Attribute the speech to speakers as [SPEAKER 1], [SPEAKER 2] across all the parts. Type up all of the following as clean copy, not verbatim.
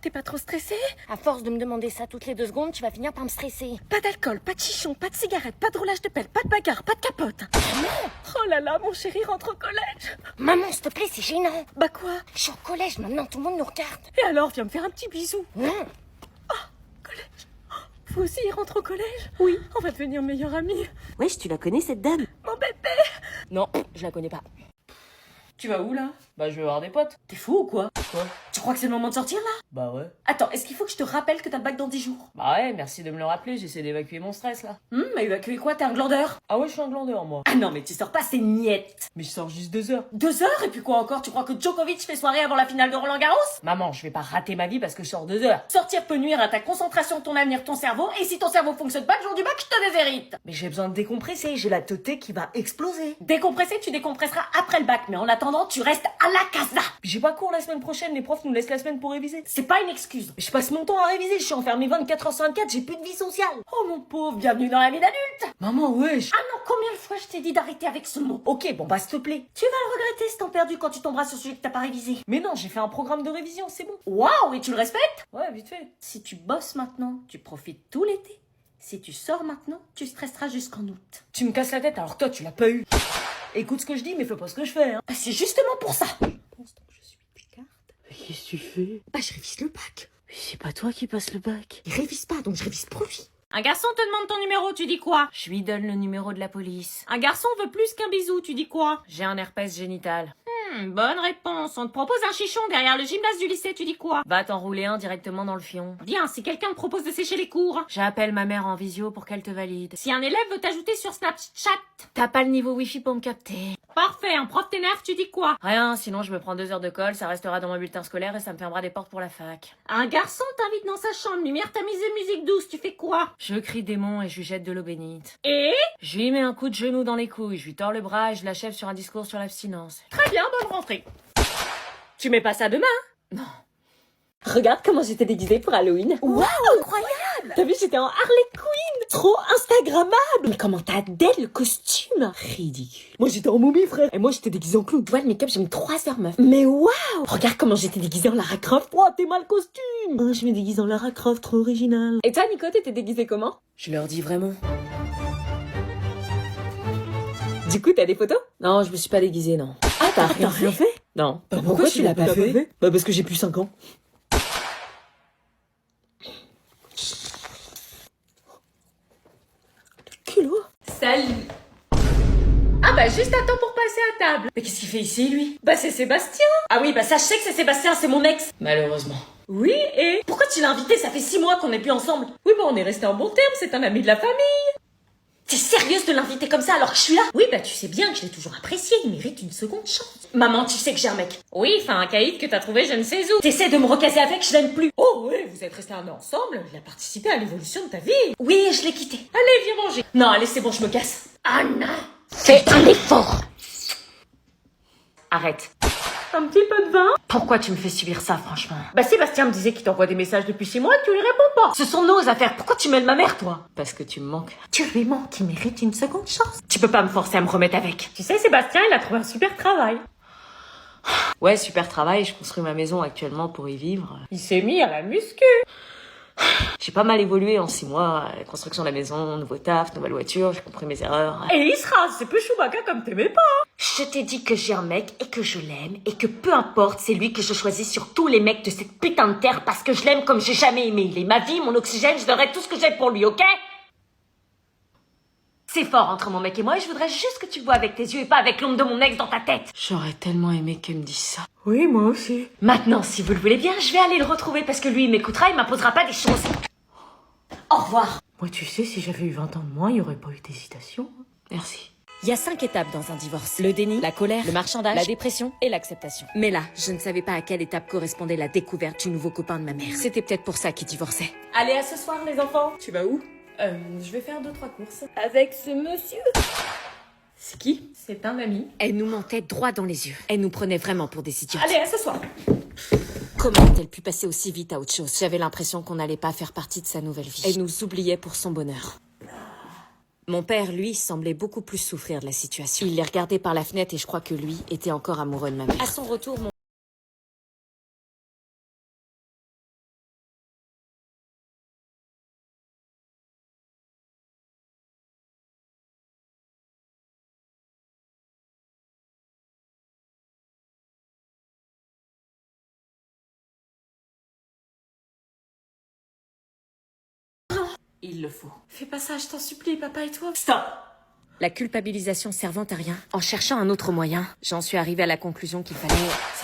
[SPEAKER 1] T'es pas trop stressée?
[SPEAKER 2] À force de me demander ça toutes les 2 secondes, tu vas finir par me stresser.
[SPEAKER 1] Pas d'alcool, pas de chichon, pas de cigarette, pas de roulage de pelle, pas de bagarre, pas de capote. Oh là là, mon chéri rentre au collège.
[SPEAKER 2] Maman, s'il te plaît, c'est gênant.
[SPEAKER 1] Bah quoi?
[SPEAKER 2] Je suis au collège maintenant, tout le monde nous regarde.
[SPEAKER 1] Et alors, viens me faire un petit bisou.
[SPEAKER 2] Non.
[SPEAKER 1] Collège. Vous aussi, il rentre au collège? Oui. On va devenir meilleurs amis.
[SPEAKER 3] Wesh, tu la connais cette dame?
[SPEAKER 1] Mon bébé.
[SPEAKER 2] Non, je la connais pas.
[SPEAKER 1] Tu vas où là?
[SPEAKER 4] Bah, je vais voir des potes.
[SPEAKER 1] T'es fou ou quoi?
[SPEAKER 4] Quoi?
[SPEAKER 1] Tu crois que c'est le moment de sortir là?
[SPEAKER 4] Bah ouais.
[SPEAKER 1] Attends, est-ce qu'il faut que je te rappelle que t'as le bac dans 10 jours?
[SPEAKER 4] Bah ouais, merci de me le rappeler, j'essaie d'évacuer mon stress là.
[SPEAKER 1] Mais évacuer quoi? T'es un glandeur?
[SPEAKER 4] Ah ouais, je suis un glandeur moi.
[SPEAKER 1] Ah non, mais tu sors pas, c'est niette.
[SPEAKER 4] Mais je sors juste 2 heures.
[SPEAKER 1] 2 heures et puis quoi encore? Tu crois que Djokovic fait soirée avant la finale de Roland Garros?
[SPEAKER 4] Maman, je vais pas rater ma vie parce que je sors 2 heures.
[SPEAKER 1] Sortir peut nuire à ta concentration, ton avenir, ton cerveau, et si ton cerveau fonctionne pas le jour du bac, je te déshérite.
[SPEAKER 4] Mais j'ai besoin de décompresser, j'ai la teuté qui va exploser.
[SPEAKER 1] Décompresser, tu décompresseras après le bac, mais en attendant, tu restes à la casa.
[SPEAKER 4] Puis j'ai pas cours la semaine prochaine, les profs nous laissent la semaine pour réviser.
[SPEAKER 1] C'est pas une excuse.
[SPEAKER 4] Je passe mon temps à réviser, je suis enfermé 24 heures sur 24, j'ai plus de vie sociale.
[SPEAKER 1] Oh mon pauvre, bienvenue dans la vie d'adulte.
[SPEAKER 4] Maman, wesh.
[SPEAKER 1] Ah non, combien de fois je t'ai dit d'arrêter avec ce mot?
[SPEAKER 4] Ok, bon bah s'il te plaît.
[SPEAKER 1] Tu vas le regretter si t'en perdu quand tu tomberas sur celui que t'as pas révisé.
[SPEAKER 4] Mais non, j'ai fait un programme de révision, c'est bon.
[SPEAKER 1] Waouh, et tu le respectes?
[SPEAKER 4] Ouais, vite fait.
[SPEAKER 1] Si tu bosses maintenant, tu profites tout l'été. Si tu sors maintenant, tu stresseras jusqu'en août.
[SPEAKER 4] Tu me casses la tête alors que toi tu l'as pas eu. Écoute ce que je dis, mais fais pas ce que je fais, hein.
[SPEAKER 1] Bah, c'est justement pour ça.
[SPEAKER 3] Je suis Descartes. Mais qu'est-ce que tu fais?
[SPEAKER 1] Bah, je révise le bac.
[SPEAKER 3] Mais c'est pas toi qui passe le bac.
[SPEAKER 1] Il révise pas, donc je révise pour lui.
[SPEAKER 5] Un garçon te demande ton numéro, tu dis quoi?
[SPEAKER 4] Je lui donne le numéro de la police.
[SPEAKER 5] Un garçon veut plus qu'un bisou, tu dis quoi?
[SPEAKER 4] J'ai un herpès génital.
[SPEAKER 5] Bonne réponse. On te propose un chichon derrière le gymnase du lycée, tu dis quoi?
[SPEAKER 4] Va t'enrouler un directement dans le fion.
[SPEAKER 5] Bien, si quelqu'un te propose de sécher les cours.
[SPEAKER 4] J'appelle ma mère en visio pour qu'elle te valide.
[SPEAKER 5] Si un élève veut t'ajouter sur Snapchat.
[SPEAKER 4] T'as pas le niveau wifi pour me capter.
[SPEAKER 5] Parfait, un prof t'énerve, tu dis quoi?
[SPEAKER 4] Rien, sinon je me prends 2 heures de colle, ça restera dans mon bulletin scolaire et ça me fermera des portes pour la fac.
[SPEAKER 5] Un garçon t'invite dans sa chambre, lumière tamisée, musique douce, tu fais quoi?
[SPEAKER 4] Je crie démon et je lui jette de l'eau bénite.
[SPEAKER 5] Et?
[SPEAKER 4] Je lui mets un coup de genou dans les couilles, je lui tords le bras et je l'achève sur un discours sur l'abstinence.
[SPEAKER 5] Très bien, bonne rentrée.
[SPEAKER 1] Tu mets pas ça demain?
[SPEAKER 4] Non.
[SPEAKER 1] Regarde comment j'étais déguisée pour Halloween.
[SPEAKER 2] Waouh, incroyable.
[SPEAKER 1] T'as vu, j'étais en Harley Quinn. Trop instagrammable. Mais comment t'as dès le costume?
[SPEAKER 3] Ridicule.
[SPEAKER 1] Moi j'étais en momie, frère. Et moi j'étais déguisée en clown. Tu vois, le make-up, j'ai mis 3 heures, meuf. Mais waouh. Regarde comment j'étais déguisée en Lara Croft. Oh, t'es mal costume.
[SPEAKER 3] Oh, je me déguise en Lara Croft, trop original.
[SPEAKER 1] Et toi, Nico, t'étais déguisée comment?
[SPEAKER 4] Je leur dis vraiment.
[SPEAKER 1] Du coup, t'as des photos?
[SPEAKER 4] Non, je me suis pas déguisée, non.
[SPEAKER 1] Ah,
[SPEAKER 3] T'as rien fait?
[SPEAKER 1] Non.
[SPEAKER 3] Bah, pourquoi tu l'as pas fait?
[SPEAKER 1] Bah parce que j'ai plus 5 ans.
[SPEAKER 3] Kilo.
[SPEAKER 5] Salut. Ah bah juste à temps pour passer à table.
[SPEAKER 1] Mais qu'est-ce qu'il fait ici, lui? Bah c'est Sébastien. Ah oui, bah ça je sais que c'est Sébastien, c'est mon ex.
[SPEAKER 4] Malheureusement.
[SPEAKER 1] Oui, et pourquoi tu l'as invité? Ça fait 6 mois qu'on n'est plus ensemble. Oui, bah on est resté en bon terme, c'est un ami de la famille. T'es sérieuse de l'inviter comme ça alors que je suis là? Oui, bah tu sais bien que je l'ai toujours apprécié, il mérite une seconde chance. Maman, tu sais que j'ai un mec.
[SPEAKER 5] Oui, enfin un caïd que t'as trouvé je ne sais où.
[SPEAKER 1] T'essaies de me recaser avec, je l'aime plus.
[SPEAKER 5] Oh oui, vous êtes restés un an ensemble, il a participé à l'évolution de ta vie.
[SPEAKER 1] Oui, je l'ai quitté.
[SPEAKER 5] Allez, viens manger.
[SPEAKER 1] Non, allez, c'est bon, je me casse.
[SPEAKER 5] Ah non.
[SPEAKER 2] Fais un effort.
[SPEAKER 1] Arrête.
[SPEAKER 5] Un petit peu de vin?
[SPEAKER 1] Pourquoi tu me fais subir ça, franchement?
[SPEAKER 5] Bah Sébastien me disait qu'il t'envoie des messages depuis 6 mois et que tu lui réponds pas.
[SPEAKER 1] Ce sont nos affaires, pourquoi tu mêles ma mère, toi?
[SPEAKER 4] Parce que tu me manques.
[SPEAKER 1] Tu lui manques, il mérite une seconde chance. Tu peux pas me forcer à me remettre avec.
[SPEAKER 5] Tu sais, Sébastien, il a trouvé un super travail.
[SPEAKER 4] Ouais, super travail, je construis ma maison actuellement pour y vivre.
[SPEAKER 5] Il s'est mis à la muscu.
[SPEAKER 4] J'ai pas mal évolué en 6 mois. La construction de la maison, nouveau taf, nouvelle voiture, j'ai compris mes erreurs.
[SPEAKER 5] Et il se rase, c'est peu Chewbacca comme t'aimais pas.
[SPEAKER 1] Je t'ai dit que j'ai un mec et que je l'aime et que peu importe, c'est lui que je choisis sur tous les mecs de cette putain de terre parce que je l'aime comme j'ai jamais aimé. Il est ma vie, mon oxygène, je donnerai tout ce que j'ai pour lui, ok? C'est fort entre mon mec et moi et je voudrais juste que tu le vois avec tes yeux et pas avec l'ombre de mon ex dans ta tête.
[SPEAKER 4] J'aurais tellement aimé qu'elle me dise ça.
[SPEAKER 3] Oui, moi aussi.
[SPEAKER 1] Maintenant, si vous le voulez bien, je vais aller le retrouver parce que lui, il m'écoutera, il m'imposera pas des choses. Au revoir.
[SPEAKER 3] Moi, tu sais, si j'avais eu 20 ans de moins, il n'y aurait pas eu d'hésitation.
[SPEAKER 4] Merci.
[SPEAKER 2] Il y a 5 étapes dans un divorce. Le déni, la colère, le marchandage, la dépression et l'acceptation. Mais là, je ne savais pas à quelle étape correspondait la découverte du nouveau copain de ma mère. C'était peut-être pour ça qu'il divorçait.
[SPEAKER 1] Allez, à ce soir, les enfants.
[SPEAKER 3] Tu vas où?
[SPEAKER 4] Je vais faire 2-3 courses.
[SPEAKER 1] Avec ce monsieur.
[SPEAKER 4] C'est qui?
[SPEAKER 5] C'est un ami.
[SPEAKER 2] Elle nous mentait droit dans les yeux. Elle nous prenait vraiment pour des idiotes.
[SPEAKER 1] Allez, à ce soir.
[SPEAKER 2] Comment a-t-elle pu passer aussi vite à autre chose? J'avais l'impression qu'on n'allait pas faire partie de sa nouvelle vie. Elle nous oubliait pour son bonheur. Mon père, lui, semblait beaucoup plus souffrir de la situation. Il les regardait par la fenêtre et je crois que lui était encore amoureux de ma mère. À son retour, mon
[SPEAKER 4] Il le faut.
[SPEAKER 1] Fais pas ça, je t'en supplie, papa et toi.
[SPEAKER 4] Stop!
[SPEAKER 2] La culpabilisation servant à rien, en cherchant un autre moyen, j'en suis arrivée à la conclusion qu'il fallait...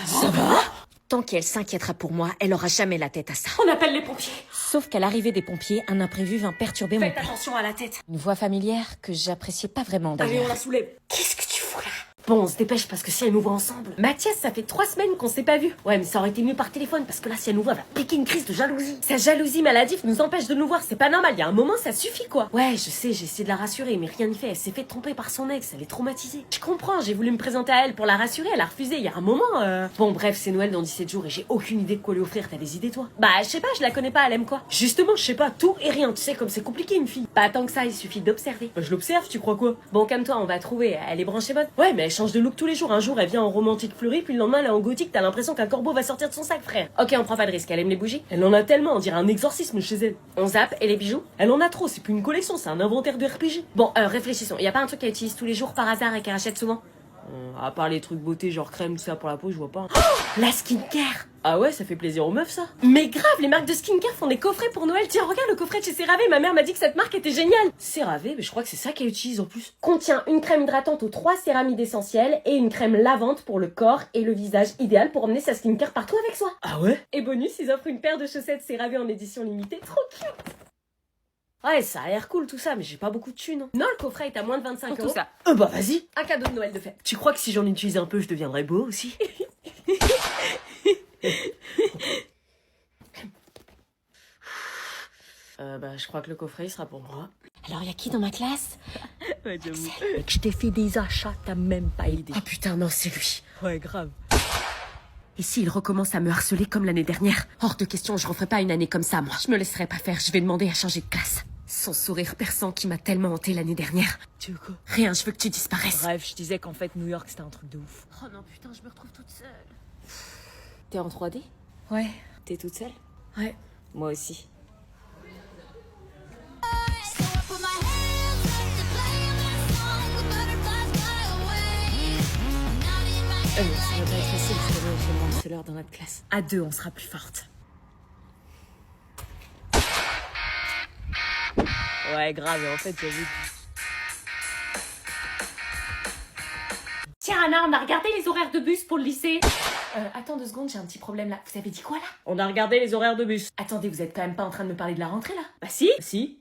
[SPEAKER 1] Ça va?
[SPEAKER 2] Tant qu'elle s'inquiétera pour moi, elle aura jamais la tête à ça.
[SPEAKER 1] On appelle les pompiers.
[SPEAKER 2] Sauf qu'à l'arrivée des pompiers, un imprévu vint perturber mon
[SPEAKER 1] Faites
[SPEAKER 2] plan.
[SPEAKER 1] attention à la tête.
[SPEAKER 2] Une voix familière que j'appréciais pas vraiment
[SPEAKER 1] Allez,
[SPEAKER 2] d'ailleurs.
[SPEAKER 1] on la soulève. Qu'est-ce que tu fous là? Bon, on se dépêche parce que si elle nous voit ensemble. Mathias, ça fait 3 semaines qu'on s'est pas vus. Ouais, mais ça aurait été mieux par téléphone parce que là, si elle nous voit, elle va piquer une crise de jalousie. Sa jalousie maladive nous empêche de nous voir. C'est pas normal. Il y a un moment, ça suffit quoi. Ouais, je sais, j'ai essayé de la rassurer, mais rien n'y fait. Elle s'est fait tromper par son ex. Elle est traumatisée. Je comprends. J'ai voulu me présenter à elle pour la rassurer. Elle a refusé. Il y a un moment. Bon, bref, c'est Noël dans 17 jours et j'ai aucune idée de quoi lui offrir. T'as des idées toi? Bah, je sais pas. Je la connais pas. Elle aime quoi? Justement, je sais pas. Tout et rien. Tu sais comme c'est compliqué une fille. Pas tant que ça. Il suffit d'observer. Bah, je l'observe. Tu crois quoi? Bon, calme-toi. On va trouver. Elle est branchée bonne. Ouais, mais elle change de look tous les jours. Un jour, elle vient en romantique fleuri, puis le lendemain, elle est en gothique. T'as l'impression qu'un corbeau va sortir de son sac, frère. Ok, on prend pas de risque. Elle aime les bougies? Elle en a tellement, on dirait un exorcisme chez elle. On zappe, et les bijoux? Elle en a trop, c'est plus une collection, c'est un inventaire de RPG. Bon, réfléchissons. Y a pas un truc qu'elle utilise tous les jours par hasard et qu'elle achète souvent? À part les trucs beauté, genre crème, tout ça pour la peau, je vois pas. Oh, la skincare! Ah ouais, ça fait plaisir aux meufs, ça. Mais grave, les marques de skincare font des coffrets pour Noël. Tiens, regarde le coffret de chez CeraVe. Ma mère m'a dit que cette marque était géniale. CeraVe, mais je crois que c'est ça qu'elle utilise en plus. Contient une crème hydratante aux 3 céramides essentielles et une crème lavante pour le corps et le visage, idéal pour emmener sa skincare partout avec soi. Ah ouais? Et bonus, ils offrent une paire de chaussettes CeraVe en édition limitée. Trop cute. Ouais, ça a l'air cool tout ça, mais j'ai pas beaucoup de thunes. Hein. Non, le coffret est à moins de 25
[SPEAKER 4] Pour
[SPEAKER 1] euros.
[SPEAKER 4] tout ça.
[SPEAKER 1] Bah vas-y. Un cadeau de Noël de fête. Tu crois que si j'en utilise un peu, je deviendrais beau aussi? Bah je crois que le coffret il sera pour moi.
[SPEAKER 2] Alors, y a qui dans ma classe?
[SPEAKER 1] Ouais, j'avoue. Mec, je t'ai fait des achats, t'as même pas idée. Oh putain, non, c'est lui. Ouais, grave. Et s'il recommence à me harceler comme l'année dernière? Hors de question, je referai pas une année comme ça, moi. Je me laisserai pas faire, je vais demander à changer de classe. Son sourire perçant qui m'a tellement hanté l'année dernière. Tu veux quoi? Rien, je veux que tu disparaisses.
[SPEAKER 4] Bref, je disais qu'en fait, New York, c'était un truc de ouf.
[SPEAKER 1] Oh non, putain, je me retrouve toute seule.
[SPEAKER 2] T'es en 3D?
[SPEAKER 1] Ouais.
[SPEAKER 2] T'es toute seule?
[SPEAKER 1] Ouais.
[SPEAKER 2] Moi aussi. Ça va pas être facile, parce que là, j'ai le harceleur dans notre classe.
[SPEAKER 1] À 2, on sera plus forte.
[SPEAKER 4] Ouais, grave, et en fait, j'avoue.
[SPEAKER 1] Tiens, Anna, on a regardé les horaires de bus pour le lycée. Attends 2 secondes, j'ai un petit problème là. Vous avez dit quoi là?
[SPEAKER 4] On a regardé les horaires de bus.
[SPEAKER 1] Attendez, vous êtes quand même pas en train de me parler de la rentrée là?
[SPEAKER 4] Bah si.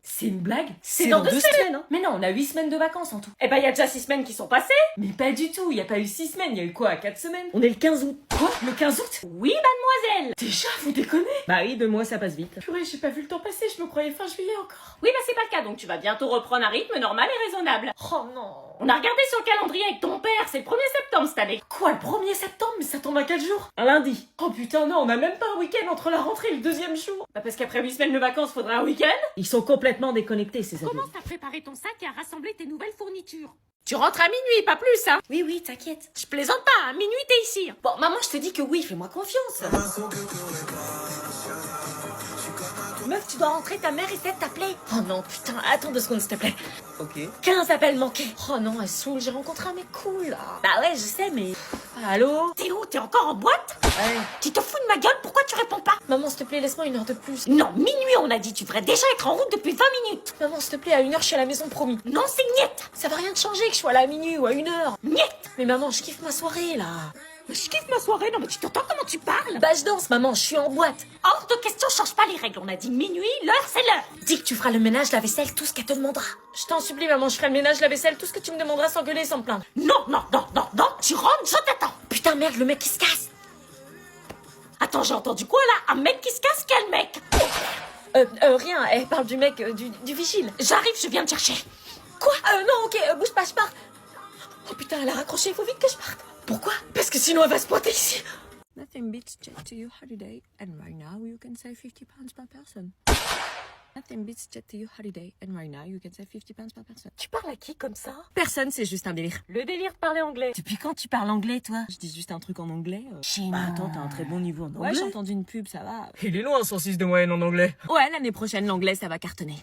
[SPEAKER 1] C'est une blague?
[SPEAKER 4] C'est dans 2 semaines, hein.
[SPEAKER 1] Mais non, on a 8 semaines de vacances en tout.
[SPEAKER 4] Eh ben, y a déjà 6 semaines qui sont passées.
[SPEAKER 1] Mais pas du tout, y a pas eu 6 semaines, y a eu quoi, 4 semaines?
[SPEAKER 4] On est le 15 août.
[SPEAKER 1] Quoi? Le 15 août?
[SPEAKER 4] Oui, mademoiselle.
[SPEAKER 1] Déjà, vous déconnez?
[SPEAKER 4] Bah oui, 2 mois, ça passe vite.
[SPEAKER 1] Purée, j'ai pas vu le temps passer, je me croyais fin juillet encore.
[SPEAKER 4] Oui, bah c'est pas le cas, donc tu vas bientôt reprendre un rythme normal et raisonnable.
[SPEAKER 1] Oh non.
[SPEAKER 4] On a regardé sur le calendrier avec ton père, c'est le 1er septembre cette année.
[SPEAKER 1] Quoi, le 1er septembre? Mais ça tombe à quel jour?
[SPEAKER 4] Un lundi.
[SPEAKER 1] Oh putain, non, on a même pas un week-end entre la rentrée et le 2e jour.
[SPEAKER 4] Bah parce qu'après 8 semaines de vacances, faudra un week-end. Ils sont complètement déconnectés, ces ados.
[SPEAKER 5] Commence à préparer ton sac et à rassembler tes nouvelles fournitures.
[SPEAKER 4] Tu rentres à minuit, pas plus, hein.
[SPEAKER 1] Oui, t'inquiète.
[SPEAKER 4] Je plaisante pas, à minuit t'es ici.
[SPEAKER 1] Bon, maman, je te dis que oui, fais-moi confiance. Meuf, tu dois rentrer, ta mère essaie de t'appeler. Oh non, putain, attends 2 secondes, s'il te plaît.
[SPEAKER 4] Ok.
[SPEAKER 1] 15 appels manqués. Oh non, elle saoule, j'ai rencontré un mec cool, là. Bah ouais, je sais, mais... Allô?
[SPEAKER 5] T'es où? T'es encore en boîte?
[SPEAKER 1] Ouais.
[SPEAKER 5] Tu te fous de ma gueule? Pourquoi tu réponds pas?
[SPEAKER 1] Maman, s'il te plaît, laisse-moi 1 heure de plus.
[SPEAKER 5] Non, minuit on a dit. Tu devrais déjà être en route depuis 20 minutes.
[SPEAKER 1] Maman, s'il te plaît, à 1 heure, je suis à la maison, promis.
[SPEAKER 5] Non, c'est niet.
[SPEAKER 1] Ça va rien de changer que je sois là à minuit ou à 1 heure.
[SPEAKER 5] Niet.
[SPEAKER 1] Mais maman, je kiffe ma soirée, là.
[SPEAKER 5] Mais je kiffe ma soirée. Non, mais tu t'entends comment tu parles?
[SPEAKER 1] Bah, je danse, maman, je suis en boîte.
[SPEAKER 5] Hors de question, change pas les règles. On a dit minuit, l'heure c'est l'heure.
[SPEAKER 1] Dis que tu feras le ménage, la vaisselle, tout ce qu'elle te demandera. Je t'en supplie, maman, je ferai le ménage, la vaisselle, tout ce que tu me demanderas sans gueuler, sans me plaindre.
[SPEAKER 5] Non, tu rentres, je t'attends.
[SPEAKER 1] Putain, merde, le mec qui se casse.
[SPEAKER 5] Attends, j'ai entendu quoi là? Un mec qui se casse? Quel mec?
[SPEAKER 1] Rien, elle parle du mec, du vigile.
[SPEAKER 5] J'arrive, je viens te chercher.
[SPEAKER 1] Quoi? Non, ok, bouge pas, je pars. Oh putain, elle a raccroché, il faut vite que je parte. Pourquoi? Parce que sinon elle va se pointer ici.
[SPEAKER 6] Nothing beats Jet to your holiday, and right now you can save £50 per person. Nothing beats Jet to your holiday, and right now you can save £50 per person.
[SPEAKER 1] Tu parles à qui comme ça?
[SPEAKER 6] Personne, c'est juste un délire.
[SPEAKER 4] Le délire de parler anglais.
[SPEAKER 6] Depuis quand tu parles anglais, toi? Je dis juste un truc en anglais. Bah attends, t'as un très bon niveau en anglais. Ouais, j'ai entendu une pub, ça va.
[SPEAKER 4] Il est loin, 106 de moyenne en anglais.
[SPEAKER 6] Ouais, l'année prochaine, l'anglais, ça va cartonner.